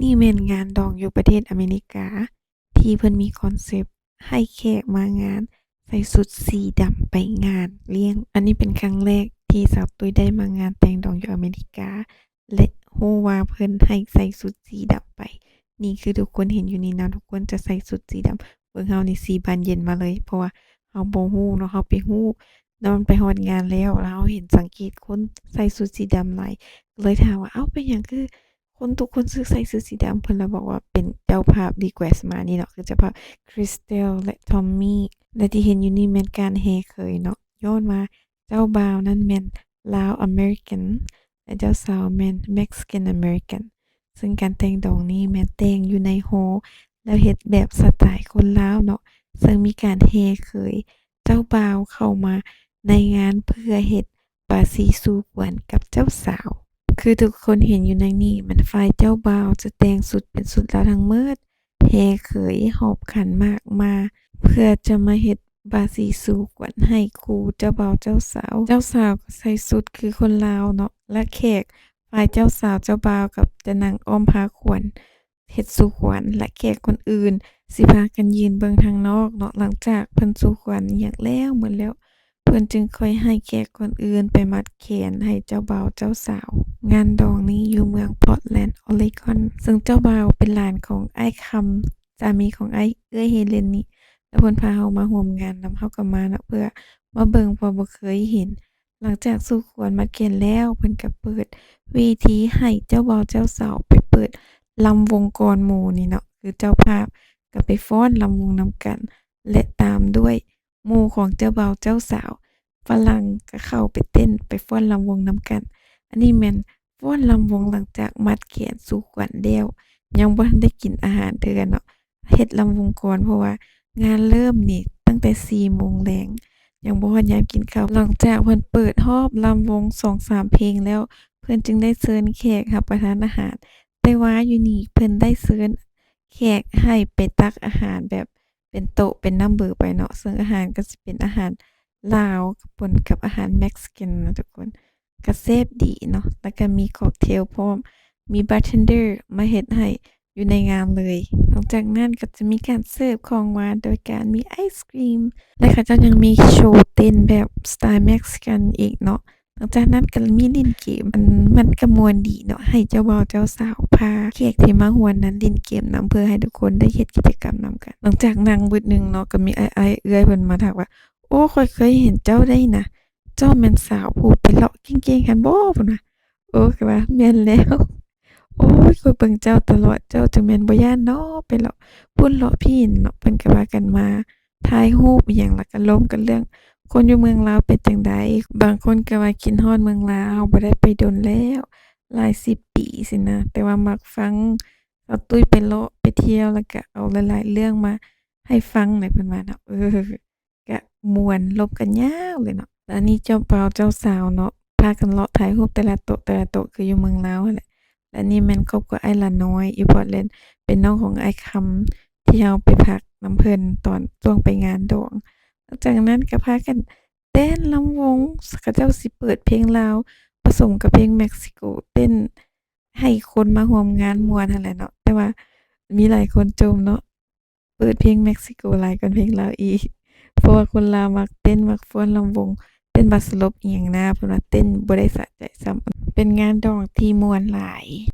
นี่แม่นงานดองอยู่ประเทศอเมริกาที่เพิ่นมีคอนเซปต์ให้แขกมางานใส่ชุดสีดำไปงานเลี้ยงอันนี้เป็นครั้งแรกที่สาวตุ้ยได้มางานแต่งดองอยู่อเมริกาและรู้ว่าเพิ่นให้ใส่ชุดสีดำไปนี่คือทุกคนเห็นอยู่นี่เนาะทุกคนจะใส่ชุดสีดำเบิ่งเรานี่สีบานเย็นมาเลยเพราะว่าเราบ่รู้เนาะเราไปรู้ตอนไปฮอดงานแล้วเราเห็นสังเกตคนใส่ชุดสีดำหลายก็เลยถามว่าอ้าวเป็นหยังคือ คนทุกคนใส่เสื้อสีดำเพิ่นเลยบอกว่าเป็นเจ้าภาพรีเควสต์มานี่เนาะคือเจ้าภาพ Crystal และ Tommy และที่เห็นอยู่นี่แม่นการแห่เขยเนาะย้อนว่าเจ้าบ่าวนั้นแม่นลาวอเมริกันและเจ้าสาวแม่น Mexican American ซึ่งการแต่งดองนี้แม่นแต่งอยู่ในหอแล้วเฮ็ดแบบสไตล์คนลาวเนาะซึ่งมีการแห่เขยเจ้าบ่าวเข้ามาในงานเพื่อเฮ็ดบาสีสู่ขวัญกับเจ้าสาว คือทุกคนเห็นอยู่ในนี่มันฝ่ายเจ้าบ่าวจะแต่งสุดเป็นสุดแล้วทั้งเมิดแห่เขยหอบขันหมากมาเพื่อจะมาเฮ็ดบาสีสู่ขวัญให้คู่เจ้าบ่าวเจ้าสาวเจ้าสาวก็ใส่สุดคือคนลาวเนาะและแขกฝ่ายเจ้าสาวเจ้าบ่าวกับจะนั่งอ้อมผ้าขวัญเฮ็ดสู่ขวัญและแขกคนอื่นสิพากันยืนเบิ่งทางนอกเนาะหลังจากเพิ่นสู่ขวัญอิหยังแล้วหมดแล้ว เพิ่นจึงค่อยให้แขกคนอื่นไปมัดแขนให้เจ้าบ่าวเจ้าสาวงานดองนี้อยู่เมือง Portland Oregon ซึ่งเจ้าบ่าวเป็นหลานของอ้ายคำสามีของเอื้อยเฮเลนนี่แล้วเพิ่นพาเรามาร่วมงานนำเราก็มาเนาะเพื่อมาเบิ่งเพราะบ่เคยเห็นหลังจากสู่ขวัญมัดแขนแล้วเพิ่นก็เปิดเวทีให้เจ้าบ่าวเจ้าสาวไปเปิดรำวงก่อนหมู่นี่เนาะคือเจ้าภาพก็ไปฟ้อนรำวงนำกันและตามด้วยหมู่ของเจ้าบ่าวเจ้าสาว ฝรั่งก็เข้าไปเต้นไปฟ้อนรำวงนำกัน อันนี้แม่นฟ้อนรำวงหลังจากมัดแขนสู่ขวัญแล้วยังบ่ทันได้กินอาหารเทื่อเนาะเฮ็ดรำวงก่อนเพราะว่างานเริ่มนี่ตั้งแต่4โมงแลงยังบ่ฮอดยามกินข้าวหลังจากเพิ่นเปิดรอบรำวง2-3เพลงแล้วเพิ่นจึงได้เชิญแขกรับประทานอาหารแต่ว่าอยู่นี่เพิ่นได้เชิญแขกให้ไปตักอาหารแบบเป็นโต๊ะเป็นนัมเบอร์ไปเนาะซึ่งอาหารก็สิเป็นอาหาร ลาวปนกับอาหารเม็กซิกันนะทุกคนก็แซ่บดีเนาะแล้วก็มีค็อกเทลพร้อมมีบาร์เทนเดอร์มาเฮ็ดให้อยู่ในงานเลยหลังจากนั้นก็จะมีการเสิร์ฟของหวานโดยการมีไอศกรีมและเขาเจ้ายังมีโชว์เต้นแบบสไตล์เม็กซิกันอีกเนาะหลังจากนั้นก็มีเล่นเกมมันก็ม่วนดีเนาะให้เจ้าบ่าวเจ้าสาวพาแขกที่มาร่วมนั้นเล่นเกมนำเพื่อให้ทุกคนได้เฮ็ดกิจกรรมนำกันหลังจากนั่งเบิดหนึ่งเนาะก็มีอ้ายๆเอื้อยเพิ่นมาทักว่า โอ้ข้อยเคยเห็นเจ้าได้นะเจ้าแม่นสาวผู้ไปเลาะเก่งๆหั้นบ่พู้นว่าโอ้ข้อยว่าแม่นแล้วโอ๊ยข้อยเบิ่งเจ้าตลอดเจ้าจั่งแม่นบ่ย้านน้อไปเลาะพุ่นเลาะพี่นั่นเนาะเพิ่นก็พากันมาถ่ายรูปอิหยังแล้วก็ล้มกันเรื่องคนอยู่เมืองลาวเป็นจั่งใดบางคนก็ว่าคิดฮอดเมืองลาวบ่ได้ไปโดนแล้วหลายสิบปีซี้นะแต่ว่ามักฟังสาวตุ้ยไปเลาะไปเที่ยวแล้วก็เอาหลายๆเรื่องมาให้ฟังน่ะเพิ่นว่าเนาะก็ม่วนลบกันยาวเลยเนาะแล้วอันนี้เจ้าบ่าวเจ้าสาวเนาะพากันเลาะถ่ายรูปแต่ละโต๊ะแต่ละโต๊ะคืออยู่เมืองลาวนั่นแหละและนี่แม่นครอบครัวอ้ายละน้อยอยู่ Portland เป็นน้องของอ้ายคำที่เราไปพักนำเพิ่นตอนช่วงไปงานดองหลังจากนั้นก็พากันเต้นรำวงเขาเจ้าสิเปิดเพลงลาวผสมกับเพลงเม็กซิโกเต้นให้คนมาร่วมงานม่วนหั้นแหละเนาะแต่ว่ามีหลายคนชมเนาะเปิดเพลงเม็กซิโกหลายกว่าเพลงลาวอีก เพราะว่าคนลาวมักเต้นมักฟ้อนรำวงเต้นบัดสลบอิหยังนะเพิ่นว่าเต้นบ่ได้สะใจซ้ำเป็นงานดองที่ม่วนหลาย